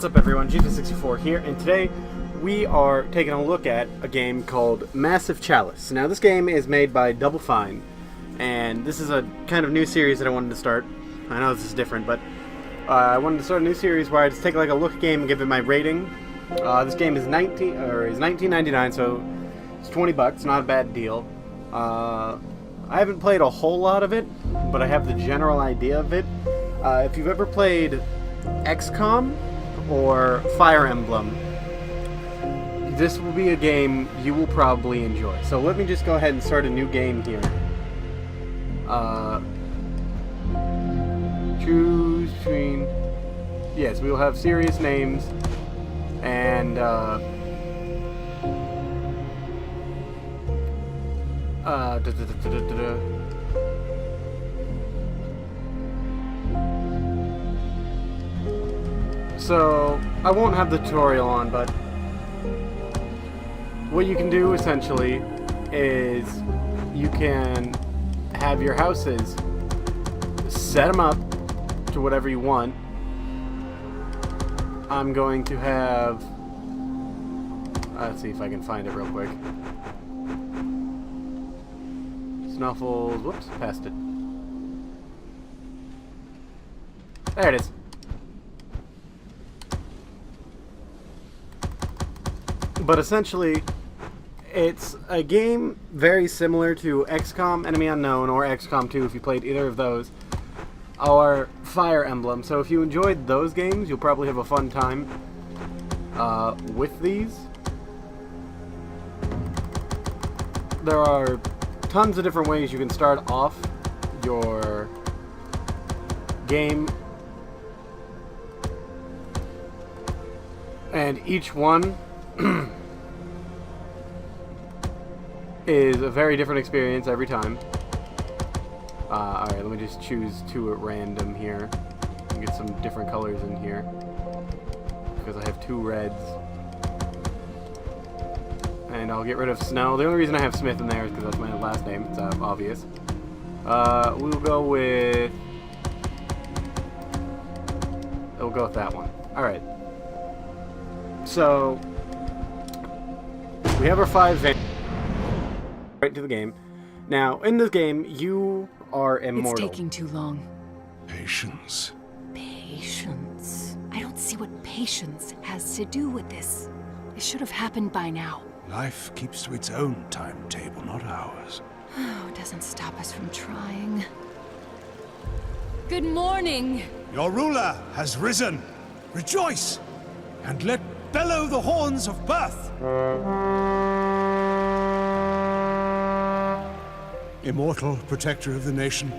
What's up everyone, Jesus64 here, and today we are taking a look at a game called Massive Chalice. Now this game is made by Double Fine, and this is a kind of new series that I wanted to start. I know this is different, but I wanted to start a new series where I just take like a look at a game and give it my rating. This game is $19.99, so it's $20, not a bad deal. I haven't played a whole lot of it, but I have the general idea of it. If you've ever played Xcom or Fire Emblem, this will be a game you will probably enjoy. So let me just go ahead and start a new game here. Choose between... Yes, we will have serious names and So, I won't have the tutorial on, but what you can do essentially is you can have your houses, set them up to whatever you want. I'm going to have, let's see if I can find it real quick. Snuffles, whoops, passed it. There it is. But essentially, it's a game very similar to XCOM Enemy Unknown or XCOM 2 if you played either of those, or Fire Emblem. So if you enjoyed those games, you'll probably have a fun time with these. There are tons of different ways you can start off your game, and each one is a very different experience every time. Alright, let me just choose two at random here and get some different colors in here because I have two reds. And I'll get rid of Snow. The only reason I have Smith in there is because that's my last name. It's obvious. We'll go with that one. Alright. So we have our 5 right into the game. Now, in this game, you are immortal. It's taking too long. Patience. Patience? I don't see what patience has to do with this. It should have happened by now. Life keeps to its own timetable, not ours. Oh, it doesn't stop us from trying. Good morning! Your ruler has risen. Rejoice, and let bellow the horns of birth. Immortal protector of the nation,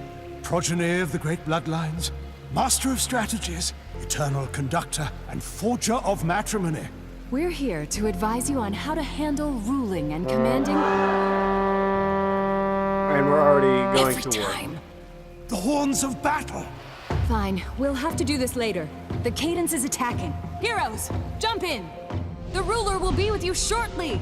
progeny of the great bloodlines, master of strategies, eternal conductor, and forger of matrimony. We're here to advise you on how to handle ruling and commanding. And we're already going every to war. time. The horns of battle. Fine, we'll have to do this later. The Cadence is attacking. Heroes, jump in! The ruler will be with you shortly!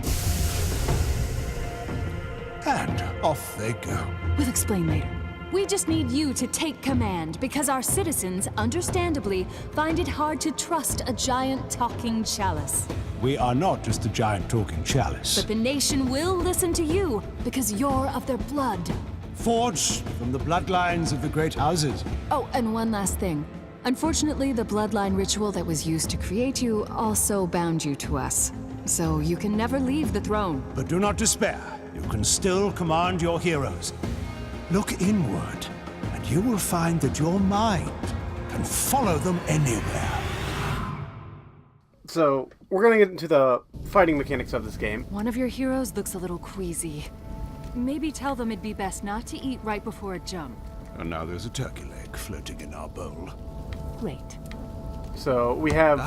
And off they go. We'll explain later. We just need you to take command, because our citizens, understandably, find it hard to trust a giant talking chalice. We are not just a giant talking chalice. But the nation will listen to you, because you're of their blood. Forged from the bloodlines of the great houses. Oh, and one last thing. Unfortunately, the bloodline ritual that was used to create you also bound you to us. So you can never leave the throne. But do not despair. You can still command your heroes. Look inward, and you will find that your mind can follow them anywhere. So, we're going to get into the fighting mechanics of this game. One of your heroes looks a little queasy. Maybe tell them it'd be best not to eat right before a jump. And now there's a turkey leg floating in our bowl. Great. So, we have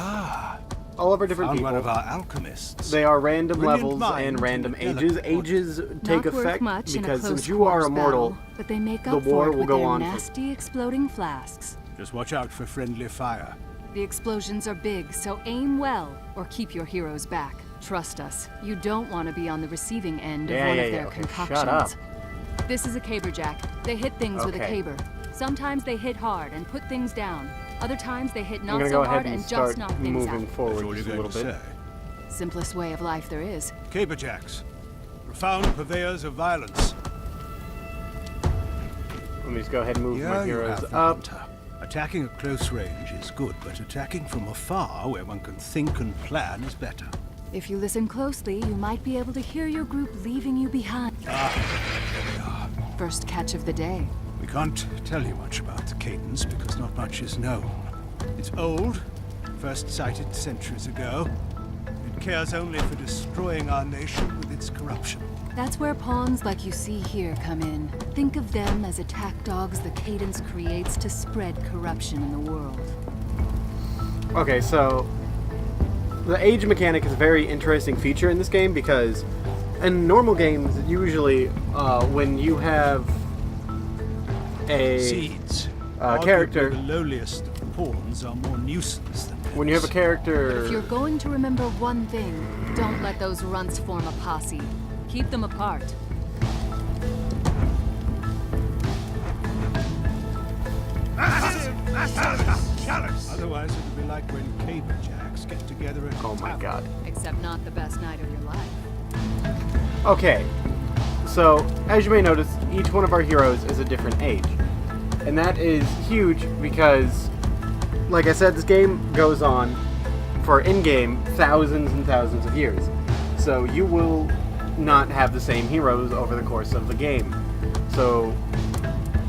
all of our different Found people. one of our alchemists. They are random Brilliant levels mind and random and ages. delicate Ages take Not worth effect much in a because close since you are quarters immortal, battle, but they make the up war for it will with go their on. nasty exploding flasks. Just watch out for friendly fire. The explosions are big, so aim well, or keep your heroes back. Trust us, you don't want to be on the receiving end of one of their Okay, concoctions. shut up. This is a caber jack. They hit things with a Okay. caber. Sometimes they hit hard and put things down. Other times they hit I'm not gonna so go ahead hard and and start just knock things moving out. forward That's all just a you're little going to bit. say. Simplest way of life there is. Caperjacks, profound purveyors of violence. Let me just go ahead and move my Here you heroes have the up. hunter. Attacking at close range is good, but attacking from afar, where one can think and plan, is better. If you listen closely, you might be able to hear your group leaving you behind. Here we are. First catch of the day. We can't tell you much about the cadence because not much is known. It's old, first sighted centuries ago. It cares only for destroying our nation with its corruption. That's where pawns like you see here come in. Think of them as attack dogs the cadence creates to spread corruption in the world. Okay, so the age mechanic is a very interesting feature in this game because in normal games, usually when you have a Seeds. character, Arguably the lowliest of the pawns are more nuisance than when you have a But character, if you're going to remember one thing, don't let those runts form a posse. Keep them apart. Chalice. Otherwise, it would be like when caperjacks get together at oh my god. Except not the best night of your life. Okay, so as you may notice, each one of our heroes is a different age. And that is huge because, like I said, this game goes on for in-game thousands and thousands of years. So you will not have the same heroes over the course of the game. So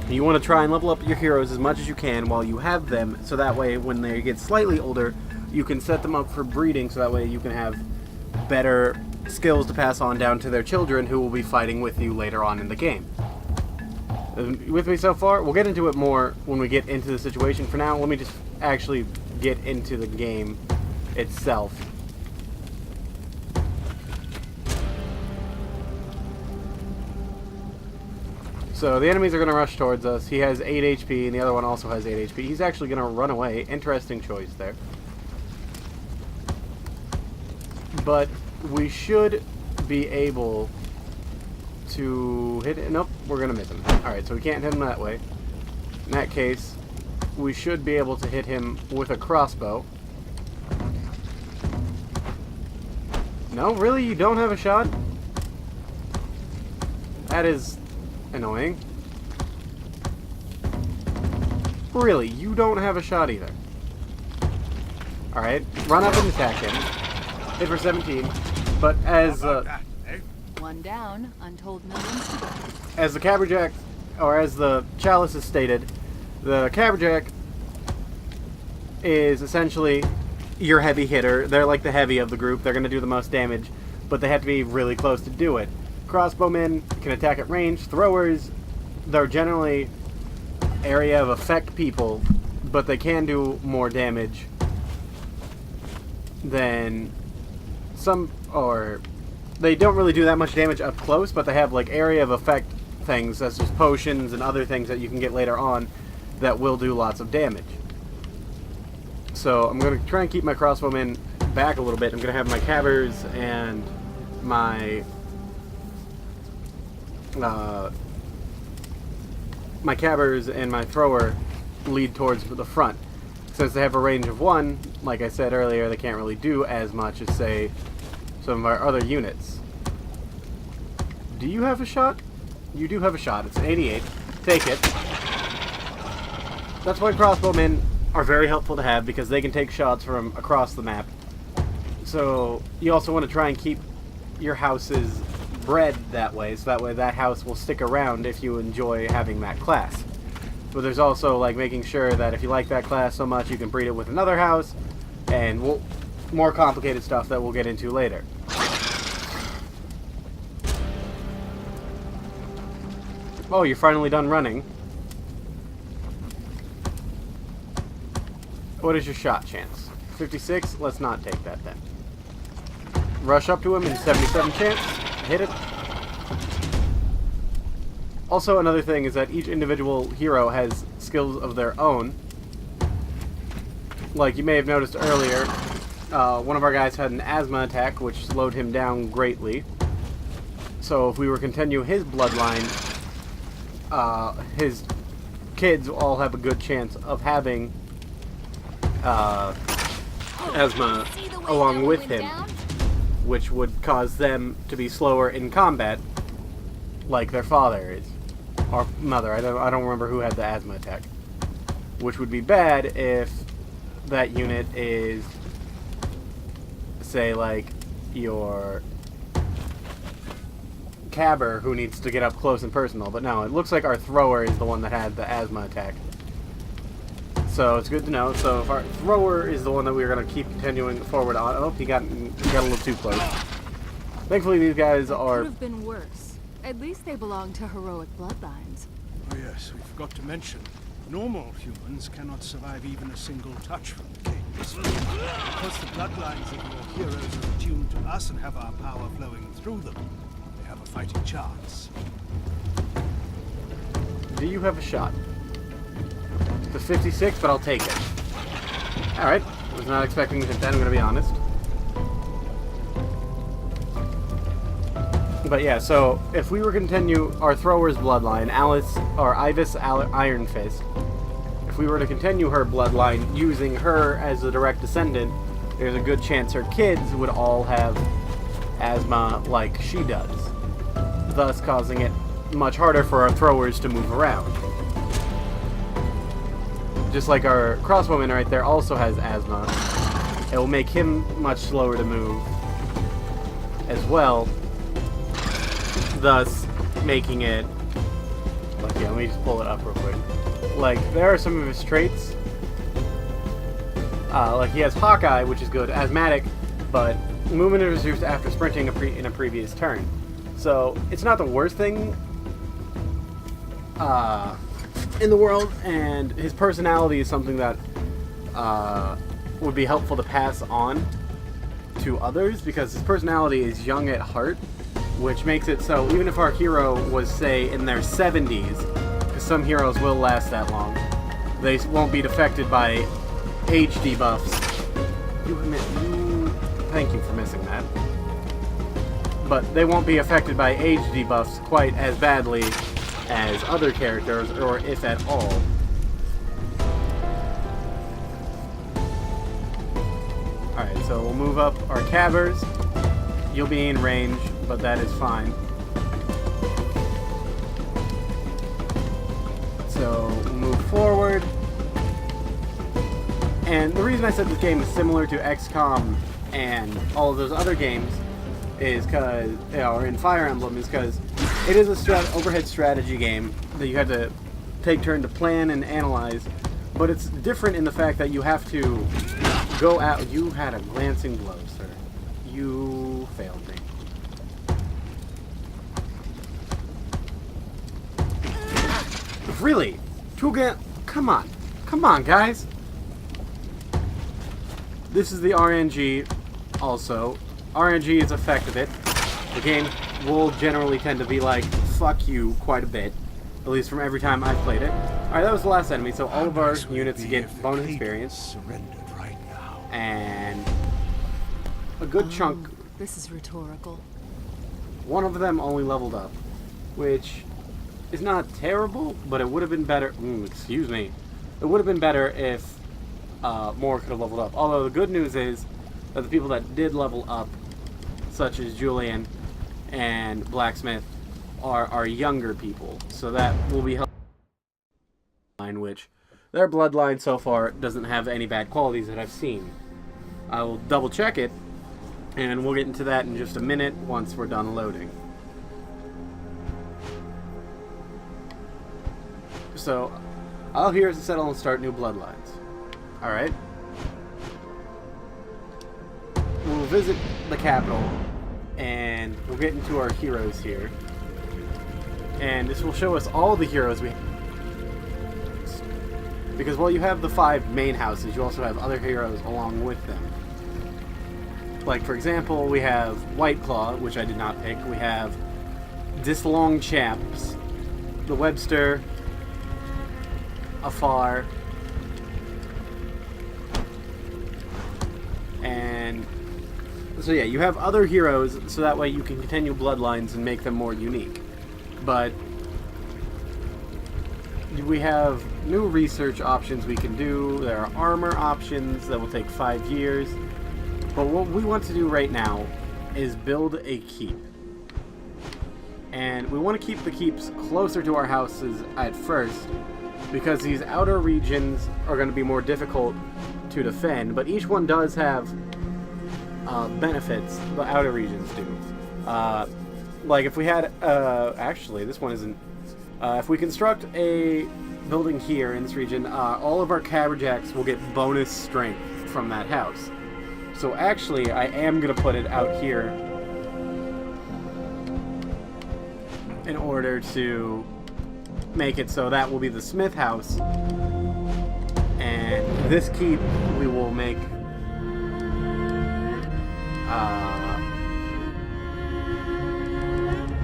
you want to try and level up your heroes as much as you can while you have them, so that way when they get slightly older, you can set them up for breeding, so that way you can have better skills to pass on down to their children who will be fighting with you later on in the game. With me so far? We'll get into it more when we get into the situation. For now, let me just actually get into the game itself. So the enemies are going to rush towards us. He has 8 HP, and the other one also has 8 HP. He's actually going to run away. Interesting choice there. But we should be able to hit it. Nope, we're going to miss him. Alright, so we can't hit him that way. In that case, we should be able to hit him with a crossbow. No, really? You don't have a shot? That is annoying. Really, you don't have a shot either. Alright, run up and attack him. Hit for 17. But as One down, untold millions to go. as the Caberjack, or as the Chalice is stated, the Caberjack is essentially your heavy hitter. They're like the heavy of the group. They're going to do the most damage, but they have to be really close to do it. Crossbowmen can attack at range. Throwers, they're generally area of effect people, but they can do more damage than some, or they don't really do that much damage up close, but they have like area of effect things, such as potions and other things that you can get later on that will do lots of damage. So I'm going to try and keep my crossbowmen back a little bit. I'm going to have my cabbers and my cabbers and my thrower lead towards the front. Since they have a range of 1, like I said earlier, they can't really do as much as, say, some of our other units. Do you have a shot? You do have a shot. It's an 88. Take it. That's why crossbowmen are very helpful to have, because they can take shots from across the map. So you also want to try and keep your houses bred that way, so that way that house will stick around if you enjoy having that class. But there's also like making sure that if you like that class so much, you can breed it with another house, and more complicated stuff that we'll get into later. Oh, you're finally done running. What is your shot chance? 56? Let's not take that then. Rush up to him in 77 chance. Hit it. Also, another thing is that each individual hero has skills of their own. Like you may have noticed earlier, one of our guys had an asthma attack, which slowed him down greatly. So if we were to continue his bloodline, his kids all have a good chance of having asthma along with him, which would cause them to be slower in combat, like their father is, or mother. I don't remember who had the asthma attack. Which would be bad if that unit is, say, like your cabber who needs to get up close and personal. But no, it looks like our thrower is the one that had the asthma attack. So it's good to know. So if our thrower is the one that we're going to keep continuing forward on. Oh, he got a little too close. Thankfully, these guys are... Could have been worse. At least they belong to heroic bloodlines. Oh yes, we forgot to mention, normal humans cannot survive even a single touch from the Cadence. Because the bloodlines of your heroes are attuned to us and have our power flowing through them, they have a fighting chance. Do you have a shot? The 56, but I'll take it. Alright, I was not expecting to hit that, I'm going to be honest. But yeah, so if we were to continue our thrower's bloodline, Ivis Iron Fist, if we were to continue her bloodline using her as a direct descendant, there's a good chance her kids would all have asthma like she does, thus causing it much harder for our throwers to move around. Just like our crossbowman right there also has asthma, it will make him much slower to move as well, thus making it, like, yeah, let me just pull it up real quick. Like, there are some of his traits, like he has Hawkeye, which is good, asthmatic, but movement is reduced after sprinting in a previous turn. So it's not the worst thing in the world, and his personality is something that would be helpful to pass on to others, because his personality is young at heart, which makes it so even if our hero was, say, in their 70s, because some heroes will last that long, they won't be affected by age debuffs. Thank you for missing that. But they won't be affected by age debuffs quite as badly as other characters, or if at all. Alright, so we'll move up our cabbers. You'll be in range, but that is fine. So we'll move forward. And the reason I said this game is similar to XCOM and all of those other games is because, or in Fire Emblem, is because it is a overhead strategy game that you have to take turn to plan and analyze, but it's different in the fact that you have to go out. You had a glancing blow, sir. You failed me. Really? Come on. Come on, guys. This is the RNG also. RNG is effective it. The game will generally tend to be like, fuck you quite a bit. At least from every time I've played it. Alright, that was the last enemy, so all of our units get bonus experience. Surrendered right now. And a good chunk. This is rhetorical. One of them only leveled up, which is not terrible, but it would have been better. Excuse me. It would have been better if more could have leveled up. Although the good news is that the people that did level up, such as Julian and Blacksmith, are younger people, so that will be helpful. Which their bloodline so far doesn't have any bad qualities that I've seen. I will double check it, and we'll get into that in just a minute once we're done loading. So, all here is to settle and start new bloodlines. Alright. We'll visit the capital, and we'll get into our heroes here. And this will show us all the heroes we have. Because while you have the 5 main houses, you also have other heroes along with them. Like, for example, we have Whiteclaw, which I did not pick. We have Dislong Chaps, the Webster, Afar, and so yeah, you have other heroes, so that way you can continue bloodlines and make them more unique. But we have new research options we can do. There are armor options that will take 5 years. But what we want to do right now is build a keep. And we want to keep the keeps closer to our houses at first, because these outer regions are going to be more difficult to defend, but each one does have benefits the outer regions do. Like if we had, actually this one isn't, if we construct a building here in this region, all of our cabrejacks will get bonus strength from that house. So actually I am going to put it out here in order to make it so that will be the smith house, and this keep we will make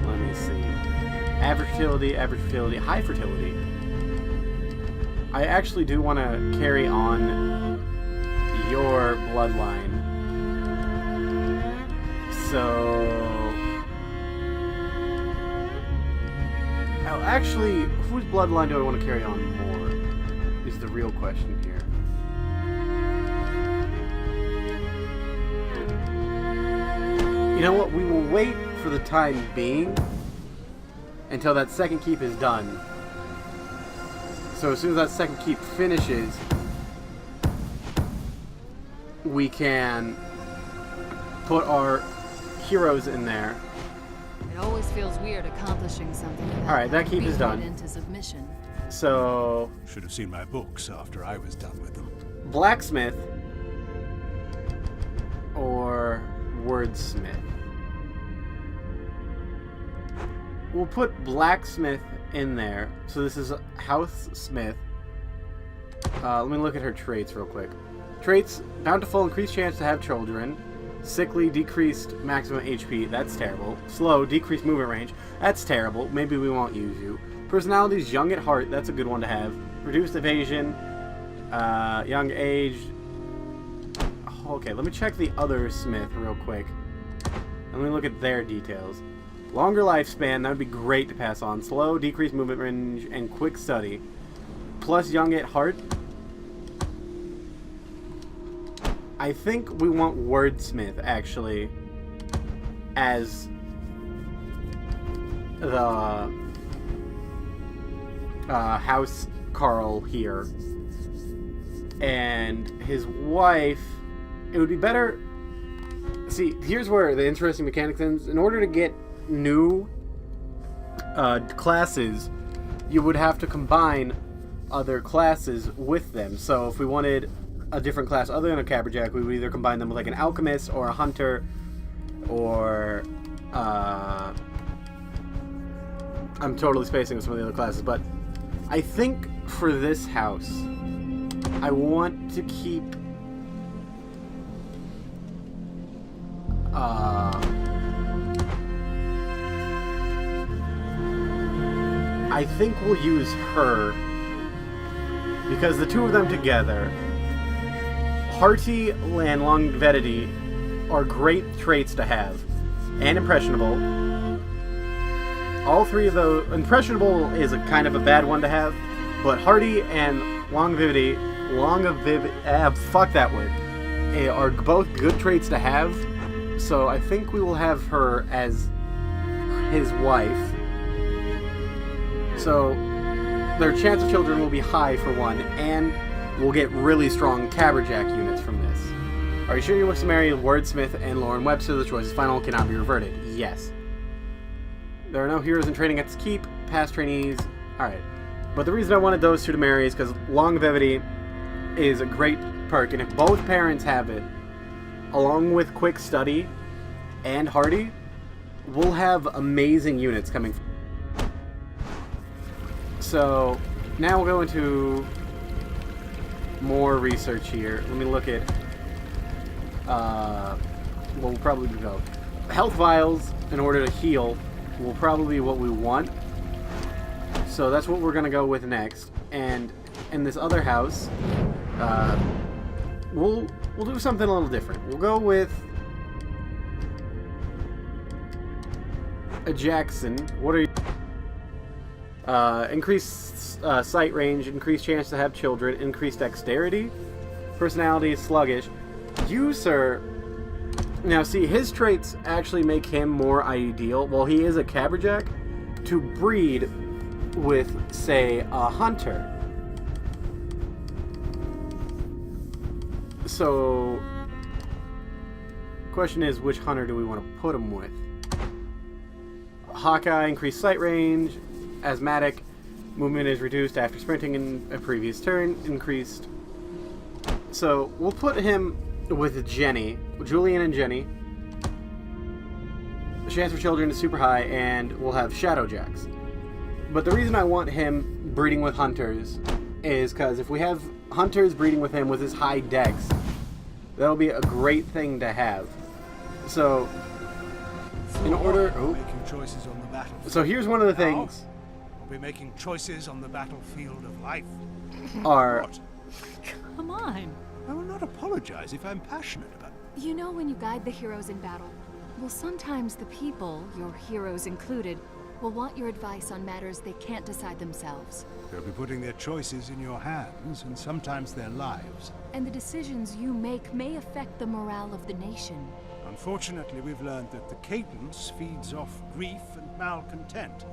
let me see, average fertility, high fertility. I actually do want to carry on your bloodline, so actually, whose bloodline do I want to carry on more is the real question here. You know what? We will wait for the time being until that second keep is done. So as soon as that second keep finishes, we can put our heroes in there. It always feels weird accomplishing something without Alright, that keep is done. into submission. So Should have seen my books after I was done with them. blacksmith or wordsmith. We'll put blacksmith in there. So this is house smith. Let me look at her traits real quick. Traits: bountiful, increased chance to have children. Sickly, decreased maximum HP. That's terrible. Slow, decreased movement range. That's terrible. Maybe we won't use you. Personalities: young at heart. That's a good one to have. Reduced evasion. Young age. Okay, let me check the other smith real quick. Let me look at their details. Longer lifespan. That would be great to pass on. Slow, decreased movement range, and quick study. Plus young at heart. I think we want wordsmith, actually, as the house Carl here. And his wife, it would be better... See, here's where the interesting mechanic is. In order to get new classes, you would have to combine other classes with them. So if we wanted a different class other than a cabrejak, we would either combine them with like an alchemist or a hunter, or I'm totally spacing with some of the other classes, but I think for this house I want to keep I think we'll use her, because the two of them together, hearty and longevity, are great traits to have. And impressionable. All three of those... Impressionable is a kind of a bad one to have, but hearty and longevity... fuck that word. Are both good traits to have. So I think we will have her as his wife. So their chance of children will be high for one, and we'll get really strong cabrejak units from this. Are you sure you wish to marry Wordsmith and Lauren Webster? The choice is final, cannot be reverted. Yes. There are no heroes in training at this keep. Past trainees. Alright. But the reason I wanted those two to marry is because longevity is a great perk, and if both parents have it, along with quick study and hardy, we'll have amazing units coming. So now we'll go into more research here. Let me look at we'll probably go health vials in order to heal will probably be what we want. So that's what we're gonna go with next. And in this other house, we'll do something a little different. We'll go with a Jackson. What are you? Increased sight range, increased chance to have children, increased dexterity, personality is sluggish. You, sir... Now, see, his traits actually make him more ideal, while he is a caberjack, to breed with, say, a hunter. So, question is, which hunter do we want to put him with? Hawkeye, increased sight range. Asthmatic, movement is reduced after sprinting in a previous turn. Increased. So, we'll put him with Jenny, Julian and Jenny. The chance for children is super high, and we'll have Shadowjacks. But the reason I want him breeding with hunters is because if we have hunters breeding with him with his high dex, that'll be a great thing to have. So, in order... Oh. Making choices on the battlefield. So here's one of the things. We'll be making choices on the battlefield of life. Are... What? Come on. I will not apologize if I'm passionate about it. You know when you guide the heroes in battle, well, sometimes the people, your heroes included, will want your advice on matters they can't decide themselves. They'll be putting their choices in your hands, and sometimes their lives. And the decisions you make may affect the morale of the nation. Unfortunately, we've learned that the cadence feeds off grief and malcontent.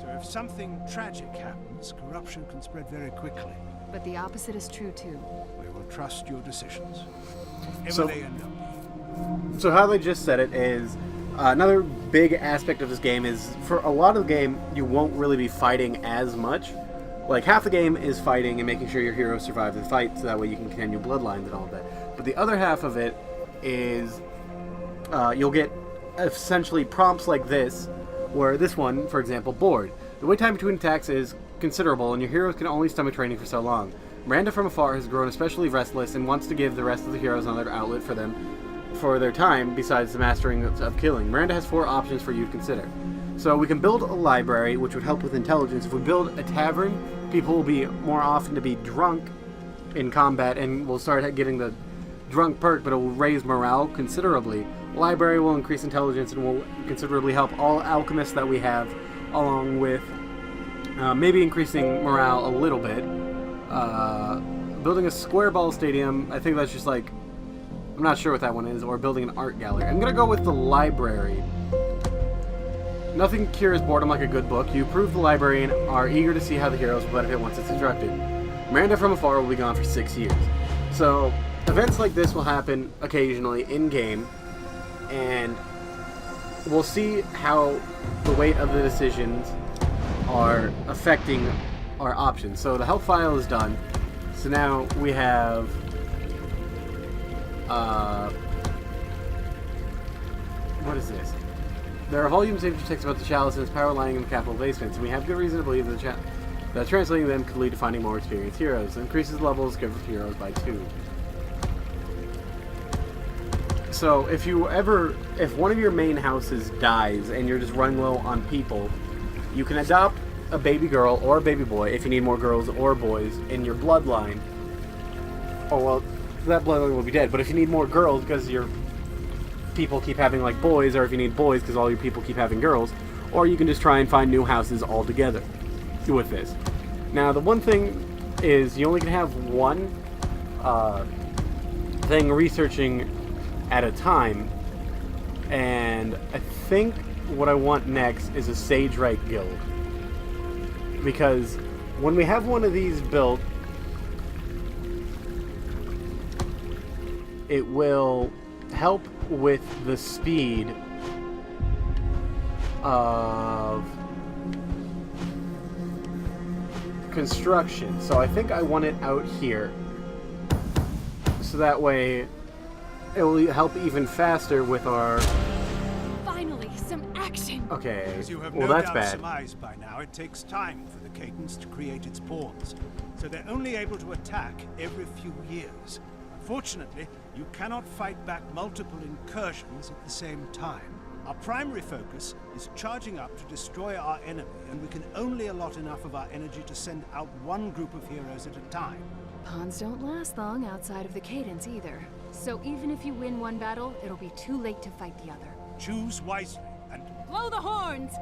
So if something tragic happens, corruption can spread very quickly. But the opposite is true too. We will trust your decisions. Whatever So- they end up being. So how they just said it is, another big aspect of this game is, for a lot of the game, you won't really be fighting as much. Like, half the game is fighting and making sure your heroes survive the fight, so that way you can continue bloodlines and all of that. But the other half of it is, you'll get essentially prompts like this, where this one, for example, bored. The wait time between attacks is considerable, and your heroes can only stomach training for so long. Miranda from afar has grown especially restless and wants to give the rest of the heroes another outlet for their time besides the mastering of killing. Miranda has 4 options for you to consider. So we can build a library, which would help with intelligence. If we build a tavern, people will be more often to be drunk in combat, and we'll start getting the drunk perk, but it will raise morale considerably. Library will increase intelligence and will considerably help all alchemists that we have, along with maybe increasing morale a little bit. Building a square ball stadium, I think that's just like, I'm not sure what that one is, or building an art gallery. I'm gonna go with the library. Nothing cures boredom like a good book. You approve the library and are eager to see how the heroes will benefit once it's instructed. Miranda from afar will be gone for 6 years. So, events like this will happen occasionally in-game, and we'll see how the weight of the decisions are affecting our options. So the health file is done. So now we have what is this? There are volumes of text about the Chalice and its power lying in the capital basements, and we have good reason to believe that translating them could lead to finding more experienced heroes. It increases levels, gives heroes by 2. So if one of your main houses dies and you're just running low on people, you can adopt a baby girl or a baby boy if you need more girls or boys in your bloodline. Oh well, that bloodline will be dead. But if you need more girls because your people keep having like boys, or if you need boys because all your people keep having girls, or you can just try and find new houses altogether with this. Now the one thing is you only can have one thing researching at a time, and I think what I want next is a Sage Right guild, because when we have one of these built, it will help with the speed of construction. So I think I want it out here, so that way it will help even faster with our... Finally, some action! Okay, As you have well no that's doubt bad. surmised by now, it takes time for the cadence to create its pawns, so they're only able to attack every few years. Unfortunately, you cannot fight back multiple incursions at the same time. Our primary focus is charging up to destroy our enemy, and we can only allot enough of our energy to send out one group of heroes at a time. Pawns don't last long outside of the cadence either. So even if you win one battle, it'll be too late to fight the other. Choose wisely, and Blow the horns!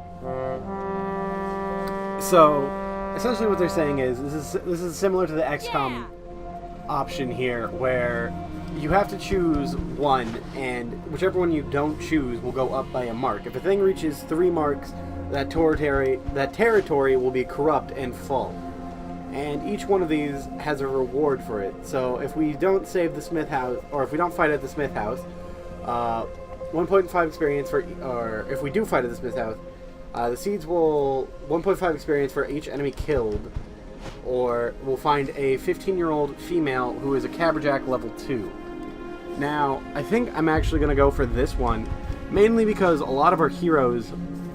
So, essentially what they're saying is, this is similar to the XCOM option here, where you have to choose one, and whichever one you don't choose will go up by a mark. If a thing reaches 3 marks, that territory will be corrupt and fall. And each one of these has a reward for it. So if we don't save the Smith House, or if we don't fight at the Smith House, 1.5 experience for, or if we do fight at the Smith House, the seeds will 1.5 experience for each enemy killed, or we'll find a 15-year-old female who is a Caberjack level 2. Now, I think I'm actually going to go for this one, mainly because a lot of our heroes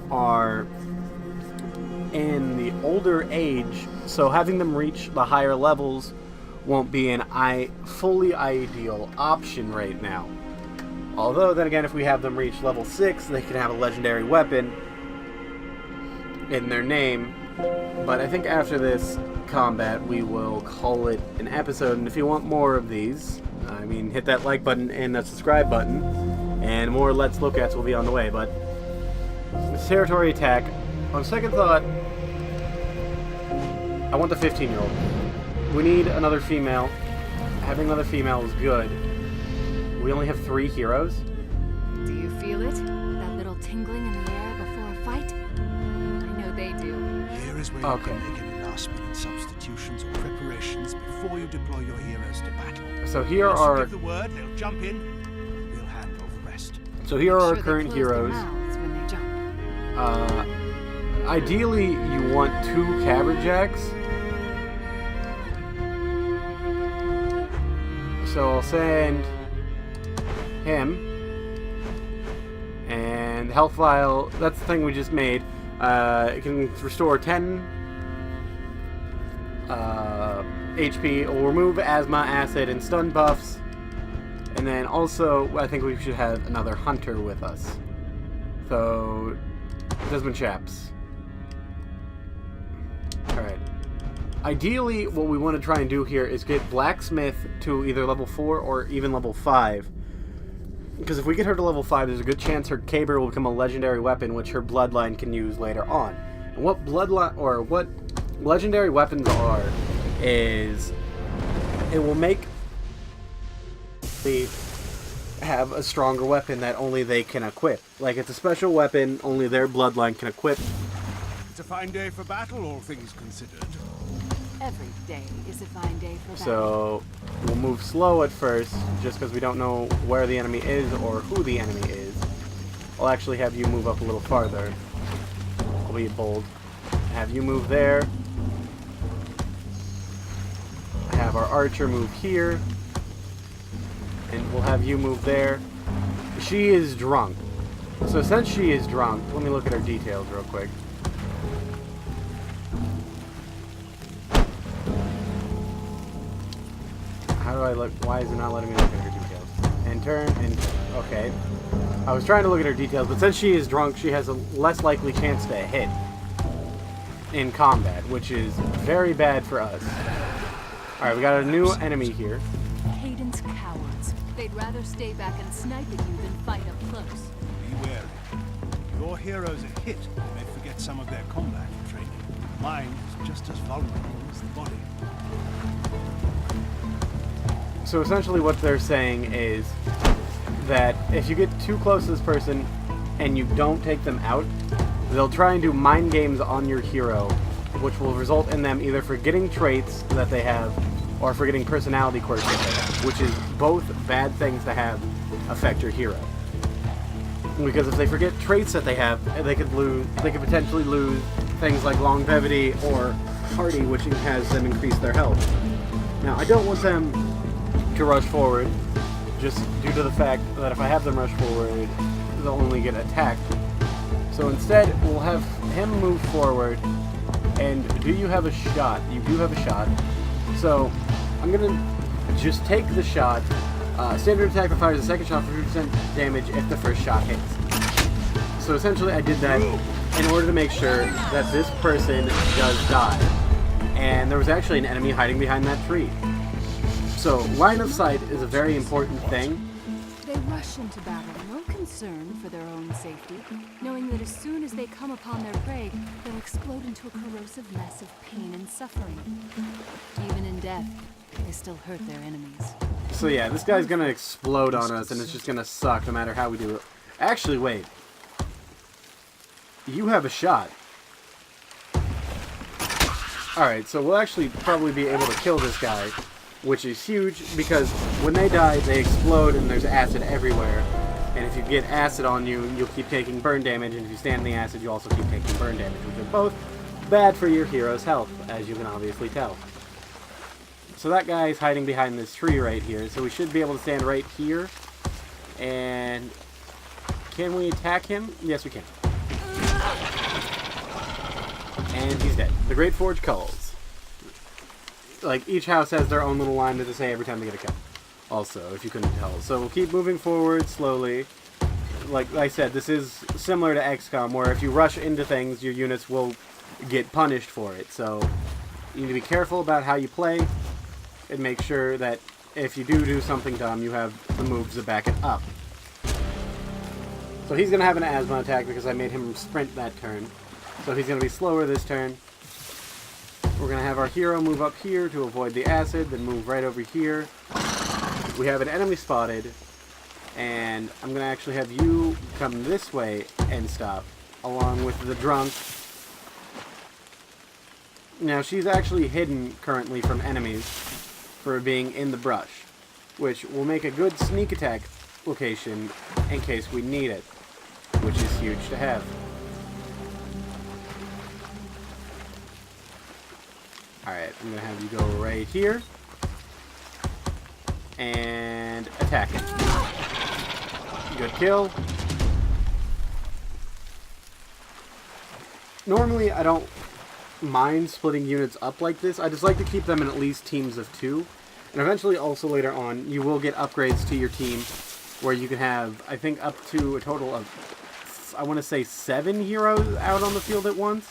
are in the older age, so having them reach the higher levels won't be an fully ideal option right now. Although, then again, if we have them reach level 6, they can have a legendary weapon in their name. But I think after this combat, we will call it an episode. And if you want more of these, I mean, hit that like button and that subscribe button, and more Let's Look Ats will be on the way. But this territory attack, on second thought, I want the 15-year-old. We need another female. Having another female is good. We only have 3 heroes. Do you feel it? That little tingling in the air before a fight? I know they do. Here is where you can make any last-minute substitutions or preparations before you deploy your heroes to battle. So here Once are... you give the word, they'll jump in. We'll handle the rest. So here are our Make sure current they close their heroes. mouths when they jump. Ideally, you want 2 Caberjacks. So I'll send him. And health vial, that's the thing we just made. It can restore 10 HP. It will remove asthma, acid, and stun buffs. And then also, I think we should have another hunter with us. So, Desmond Chaps. Alright. Ideally, what we want to try and do here is get Blacksmith to either level 4 or even level 5. Because if we get her to level 5, there's a good chance her caber will become a legendary weapon, which her bloodline can use later on. And what legendary weapons are, is it will make the have a stronger weapon that only they can equip. Like, it's a special weapon only their bloodline can equip. It's a fine day for battle, all things considered. Every day is a fine day for that. So we'll move slow at first, just because we don't know where the enemy is or who the enemy is. I'll actually have you move up a little farther. I'll be bold. Have you move there. Have our archer move here. And we'll have you move there. She is drunk. So since she is drunk, let me look at her details real quick. How do I look? Why is it not letting me look at her details? And turn, and... okay. I was trying to look at her details, but since she is drunk, she has a less likely chance to hit in combat, which is very bad for us. Alright, we got a new enemy here. Hayden's cowards. They'd rather stay back and snipe at you than fight up close. Be wary. If your heroes are hit, they may forget some of their combat training. Mine is just as vulnerable as the body. So essentially what they're saying is that if you get too close to this person and you don't take them out, they'll try and do mind games on your hero, which will result in them either forgetting traits that they have or forgetting personality quirks that they have, which is both bad things to have affect your hero. Because if they forget traits that they have, they could potentially lose things like longevity or hardy, which has them increase their health. Now, I don't want them to rush forward, just due to the fact that if I have them rush forward, they'll only get attacked. So instead, we'll have him move forward, and do you have a shot? You do have a shot. So, I'm gonna just take the shot. Standard attack that fires a second shot for 50% damage if the first shot hits. So essentially I did that in order to make sure that this person does die. And there was actually an enemy hiding behind that tree. So line of sight is a very important thing. They rush into battle, no concern for their own safety, knowing that as soon as they come upon their prey, they'll explode into a corrosive mess of pain and suffering. Even in death, they still hurt their enemies. So yeah, this guy's gonna explode on us, and it's just gonna suck no matter how we do it. Actually, wait. You have a shot. Alright, so we'll actually probably be able to kill this guy, which is huge, because when they die, they explode and there's acid everywhere. And if you get acid on you, you'll keep taking burn damage, and if you stand in the acid, you also keep taking burn damage, which are both bad for your hero's health, as you can obviously tell. So that guy is hiding behind this tree right here, so we should be able to stand right here. And can we attack him? Yes, we can. And he's dead. The Great Forge calls. Like, each house has their own little line that they say every time they get a kill. Also, if you couldn't tell. So we'll keep moving forward slowly. Like I said, this is similar to XCOM, where if you rush into things, your units will get punished for it. So you need to be careful about how you play, and make sure that if you do something dumb, you have the moves to back it up. So he's going to have an asthma attack because I made him sprint that turn. So he's going to be slower this turn. We're going to have our hero move up here to avoid the acid, then move right over here. We have an enemy spotted, and I'm going to actually have you come this way and stop, along with the drunk. Now, she's actually hidden currently from enemies for being in the brush, which will make a good sneak attack location in case we need it, which is huge to have. Alright, I'm going to have you go right here and attack him. Good kill. Normally, I don't mind splitting units up like this. I just like to keep them in at least teams of 2. And eventually, also later on, you will get upgrades to your team where you can have, I think, up to a total of, I want to say 7 heroes out on the field at once,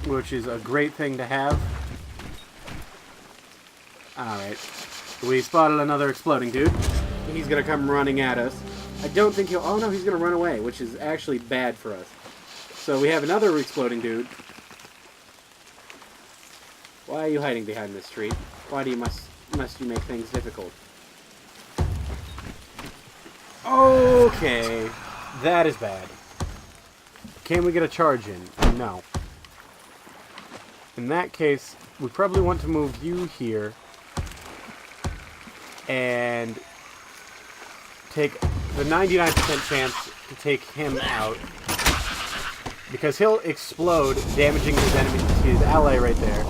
which is a great thing to have. Alright. We spotted another exploding dude. He's going to come running at us. I don't think he'll... Oh, no, he's going to run away, which is actually bad for us. So we have another exploding dude. Why are you hiding behind this tree? Why do you must you make things difficult? Okay. That is bad. Can we get a charge in? No. In that case, we probably want to move you here and take the 99% chance to take him out, because he'll explode, damaging his enemy, his ally right there,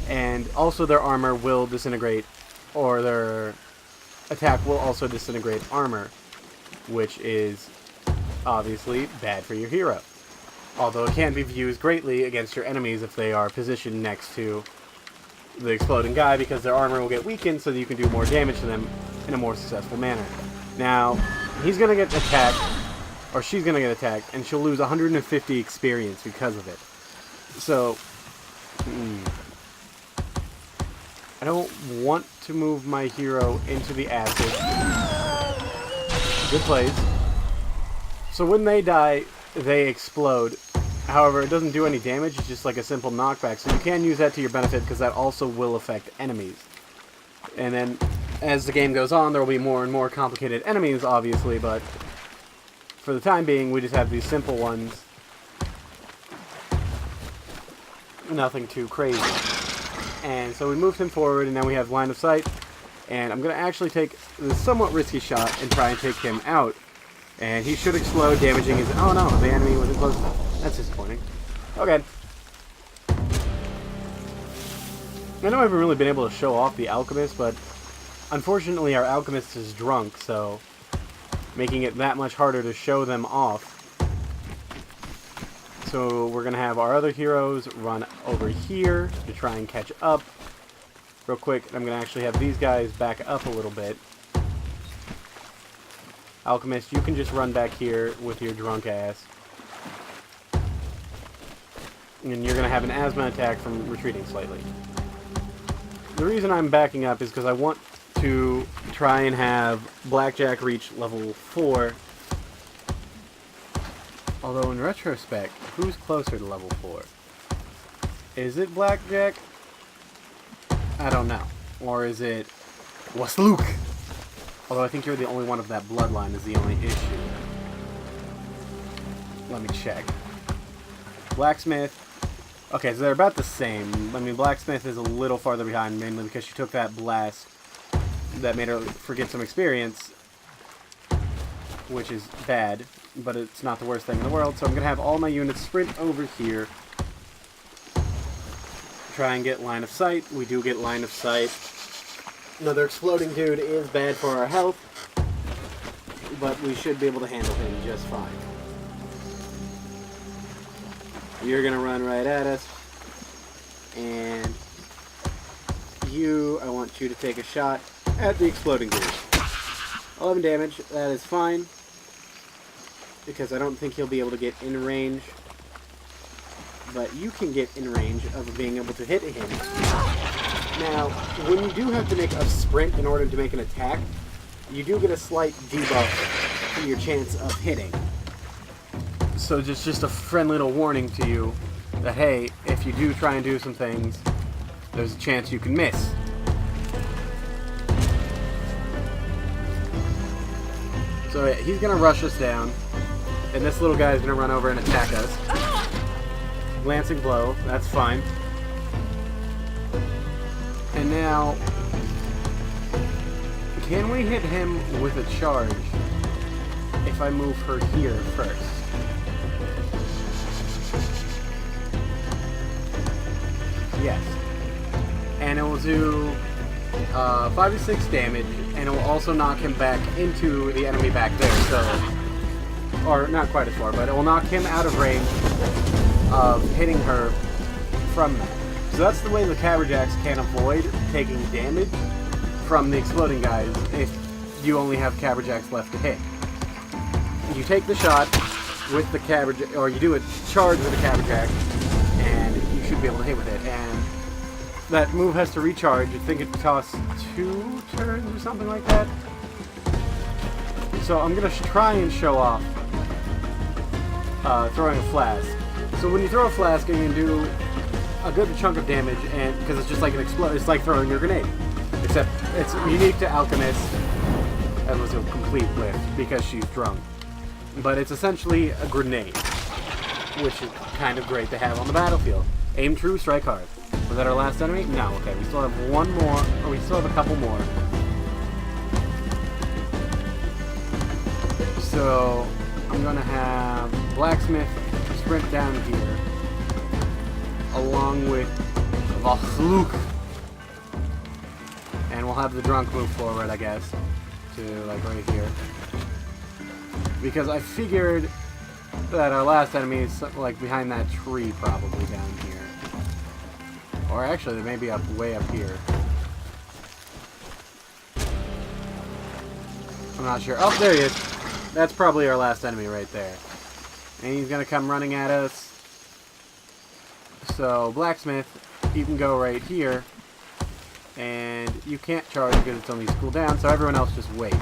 and also their armor will disintegrate, or their attack will also disintegrate armor, which is obviously bad for your hero. Although it can be used greatly against your enemies if they are positioned next to the exploding guy, because their armor will get weakened so that you can do more damage to them in a more successful manner. Now, he's going to get attacked, or she's going to get attacked, and she'll lose 150 experience because of it. So, I don't want to move my hero into the acid. Good plays. So when they die, they explode. However, it doesn't do any damage, it's just like a simple knockback, so you can use that to your benefit because that also will affect enemies. And then, as the game goes on, there will be more and more complicated enemies, obviously, but for the time being, we just have these simple ones. Nothing too crazy. And so we moved him forward, and now we have line of sight, and I'm going to actually take this somewhat risky shot and try and take him out. And he should explode, damaging his... Oh no, the enemy wasn't close enough. That's disappointing. Okay. I know I haven't really been able to show off the alchemist, but unfortunately our alchemist is drunk, so making it that much harder to show them off. So we're going to have our other heroes run over here to try and catch up. Real quick, I'm going to actually have these guys back up a little bit. Alchemist, you can just run back here with your drunk ass. And you're going to have an asthma attack from retreating slightly. The reason I'm backing up is because I want to try and have Blackjack reach level 4. Although in retrospect, who's closer to level 4? Is it Blackjack? I don't know. Or is it Luke? Although I think you're the only one of that bloodline is the only issue. Let me check. Blacksmith. Okay, so they're about the same. I mean, Blacksmith is a little farther behind, mainly because she took that blast that made her forget some experience, which is bad, but it's not the worst thing in the world. So I'm going to have all my units sprint over here. Try and get line of sight. We do get line of sight. Another exploding dude is bad for our health, but we should be able to handle him just fine. You're going to run right at us, and I want you to take a shot at the exploding dude. 11 damage, that is fine, because I don't think he'll be able to get in range, but you can get in range of being able to hit him. Now, when you do have to make a sprint in order to make an attack, you do get a slight debuff in your chance of hitting. So just a friendly little warning to you that, hey, if you do try and do some things, there's a chance you can miss. So yeah, he's going to rush us down, and this little guy is going to run over and attack us. Glancing blow, that's fine. And now, can we hit him with a charge if I move her here first? Yes. And it will do 5 to 6 damage, and it will also knock him back into the enemy back there, so... Or, not quite as far, but it will knock him out of range of hitting her from that. So that's the way the Caberjacks can avoid taking damage from the exploding guys if you only have Caberjacks left to hit. You take the shot with the Caberjack, or you do a charge with the Caberjack, and you should be able to hit with it. And that move has to recharge. I think it costs 2 turns or something like that. So I'm going to try and show off throwing a flask. So when you throw a flask, you can do a good chunk of damage, and because it's just like it's like throwing your grenade, except it's unique to Alchemist. That was a complete lift because she's drunk, but it's essentially a grenade, which is kind of great to have on the battlefield. Aim true, strike hard. Was that our last enemy? No. Okay, we still have one more, or we still have a couple more. So I'm gonna have Blacksmith sprint down here, along with Luke, and we'll have the drunk move forward, I guess, to like right here, because I figured that our last enemy is like behind that tree, probably down here, or actually they may be up way up here. I'm not sure. Oh, there he is. That's probably our last enemy right there, and he's gonna come running at us. So, Blacksmith, you can go right here, and you can't charge because it's only cooldown, so everyone else just wait.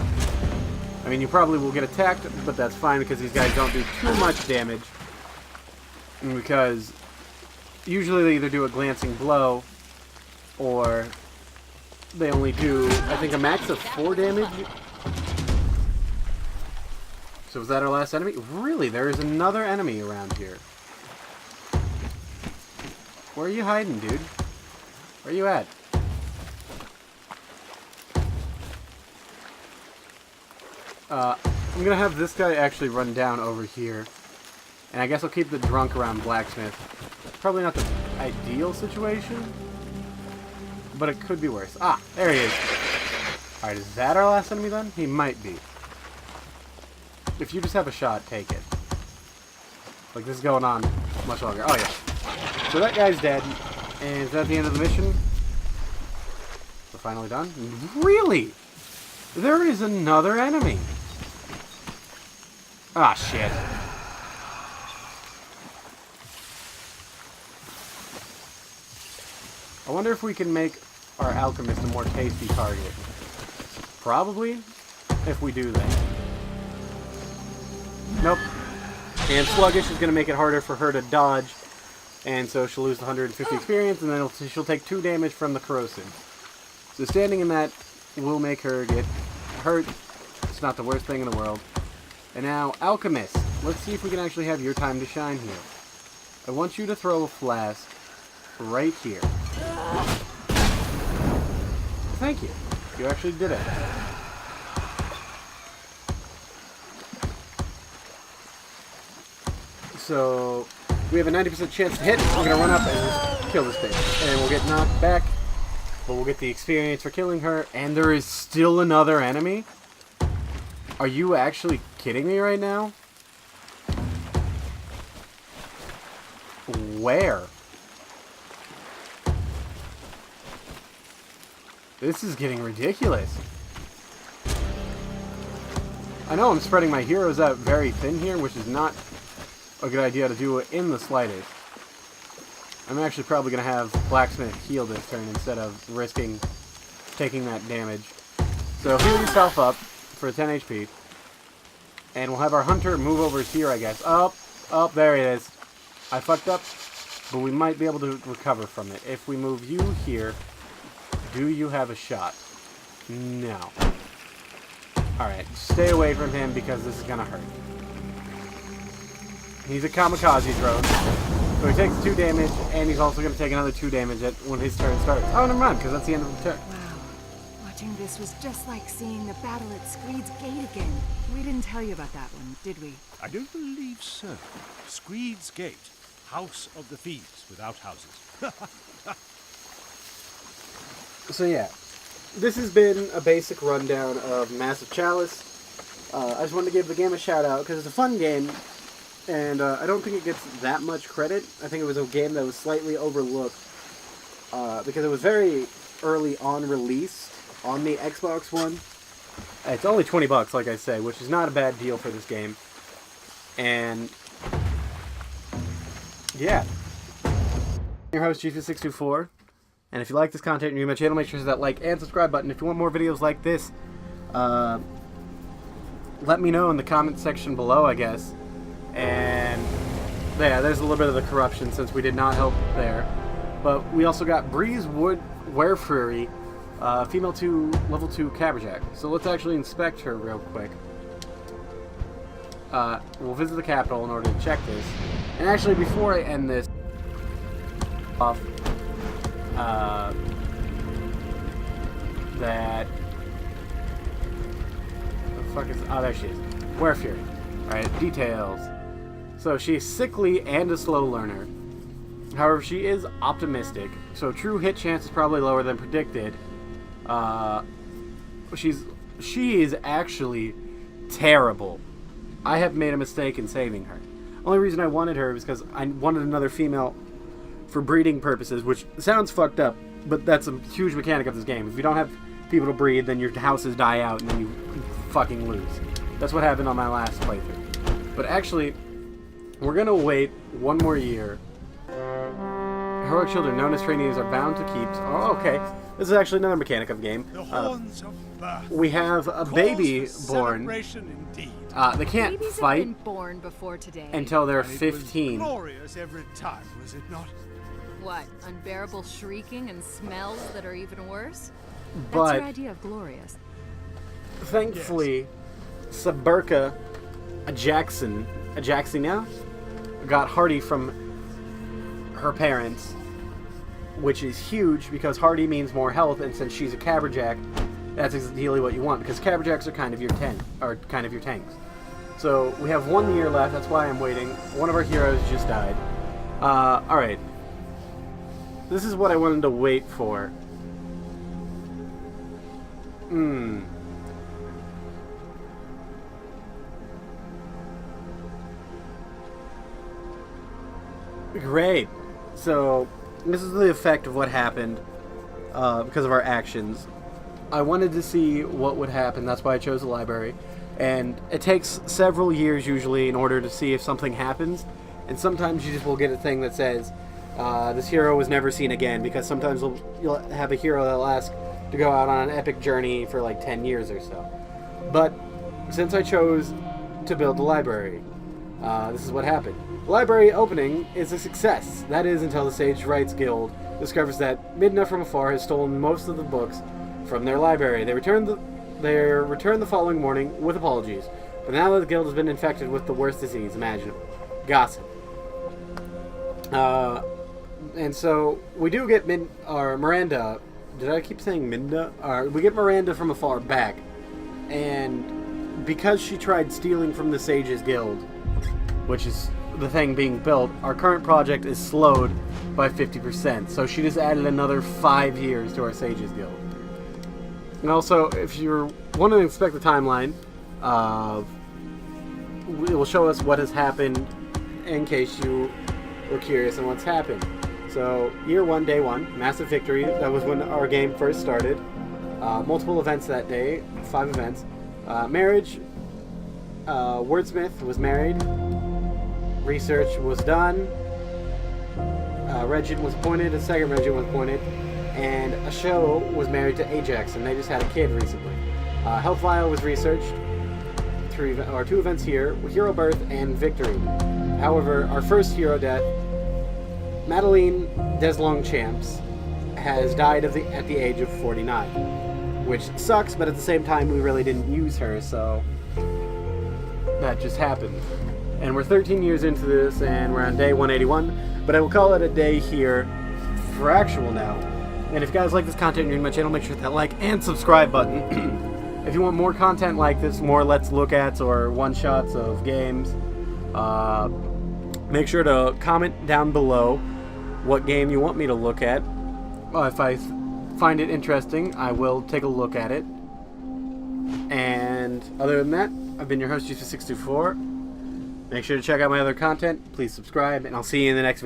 I mean, you probably will get attacked, but that's fine because these guys don't do too much damage, because usually they either do a glancing blow, or they only do, I think, a max of 4 damage. So was that our last enemy? Really? There is another enemy around here. Where are you hiding, dude? Where are you at? I'm gonna have this guy actually run down over here. And I guess I'll keep the drunk around Blacksmith. Probably not the ideal situation, but it could be worse. Ah, there he is. Alright, is that our last enemy then? He might be. If you just have a shot, take it. Like, this is going on much longer. Oh, yeah. So that guy's dead. And is that the end of the mission? We're finally done? Really? There is another enemy. Ah, shit. I wonder if we can make our alchemist a more tasty target. Probably, if we do that. Nope. And Sluggish is going to make it harder for her to dodge, and so she'll lose the 150 experience, and then she'll take 2 damage from the Corrosive. So standing in that will make her get hurt. It's not the worst thing in the world. And now, Alchemist. Let's see if we can actually have your time to shine here. I want you to throw a flask right here. Thank you. You actually did it. So, we have a 90% chance to hit. We're going to run up and just kill this bitch. And we'll get knocked back, but we'll get the experience for killing her. And there is still another enemy? Are you actually kidding me right now? Where? This is getting ridiculous. I know I'm spreading my heroes out very thin here, which is not a good idea to do it in the slightest. I'm actually probably going to have Blacksmith heal this turn instead of risking taking that damage. So heal yourself up for 10 HP. And we'll have our Hunter move over here, I guess. Oh, there it is. I fucked up, but we might be able to recover from it. If we move you here, do you have a shot? No. Alright, stay away from him because this is going to hurt. He's a kamikaze drone. So he takes 2 damage, and he's also going to take another 2 damage when his turn starts. Oh, never mind, because that's the end of the turn. Wow. Watching this was just like seeing the battle at Screed's Gate again. We didn't tell you about that one, did we? I don't believe so. Screed's Gate, House of the Thieves without houses. So yeah, this has been a basic rundown of Massive Chalice. I just wanted to give the game a shout out because it's a fun game, and I don't think it gets that much credit. I think it was a game that was slightly overlooked because it was very early on released on the Xbox One. It's only $20, like I say, which is not a bad deal for this game. And yeah, your host G624. And if you like this content and you're new to my channel, make sure to hit that like and subscribe button. If you want more videos like this, let me know in the comment section below, I guess. And yeah, there's a little bit of the corruption since we did not help there. But we also got Breeze Wood Werefury, female 2, level 2 Caberjack. So let's actually inspect her real quick. We'll visit the capital in order to check this. And actually, before I end this off, that the fuck is, oh, there she is. Werefury. Alright, details. So she's sickly and a slow learner. However, she is optimistic, so true hit chance is probably lower than predicted. She is actually terrible. I have made a mistake in saving her. Only reason I wanted her was because I wanted another female for breeding purposes, which sounds fucked up, but that's a huge mechanic of this game. If you don't have people to breed, then your houses die out, and then you fucking lose. That's what happened on my last playthrough. But actually, we're gonna wait 1 more year. Heroic children known as trainees are bound to keep... Oh, okay. This is actually another mechanic of the game. The horns of birth. We have a baby born. Indeed. They can't Babies fight have been born before today. until they're And it 15. was glorious every time, was it not? What, unbearable shrieking and smells that are even worse? That's But your idea of glorious. thankfully, Saburka Ajaxina got Hardy from her parents, which is huge because Hardy means more health, and since she's a Caberjack, that's exactly what you want because Caberjacks are kind of your tanks. So we have 1 year left. That's why I'm waiting. One of our heroes just died. All right. This is what I wanted to wait for. Great. So, this is the effect of what happened because of our actions. I wanted to see what would happen. That's why I chose the library. And it takes several years usually in order to see if something happens. And sometimes you just will get a thing that says, this hero was never seen again, because sometimes you'll have a hero that'll ask, to go out on an epic journey for like 10 years or so. But since I chose to build the library, this is what happened. The library opening is a success. That is until the Sage Rights Guild discovers that Midna from afar has stolen most of the books from their library. They returned the following morning with apologies. But now that the guild has been infected with the worst disease imaginable, gossip. And so we do get Miranda. Did I keep saying Minda? We get Miranda from afar back, and because she tried stealing from the Sages Guild, which is the thing being built, our current project is slowed by 50%. So she just added another 5 years to our Sages Guild. And also, if you want to inspect the timeline, it will show us what has happened in case you were curious on what's happened. So, year 1, day 1, massive victory. That was when our game first started. Multiple events that day, 5 events. Marriage. Wordsmith was married. Research was done. Regent was appointed. A second Regent was appointed. And a show was married to Ajax, and they just had a kid recently. Health Vial was researched. 2 events here, Hero Birth and Victory. However, our first hero death, Madeline Deslong Champs, has died at the age of 49. Which sucks, but at the same time, we really didn't use her, so that just happened. And we're 13 years into this, and we're on day 181, but I will call it a day here for actual now. And if you guys like this content, you're new to my channel, make sure to hit that like and subscribe button. If you want more content like this, more Let's Look Ats or one-shots of games, make sure to comment down below what game you want me to look at. If I find it interesting, I will take a look at it. And other than that, I've been your host, G624. Make sure to check out my other content. Please subscribe, and I'll see you in the next video.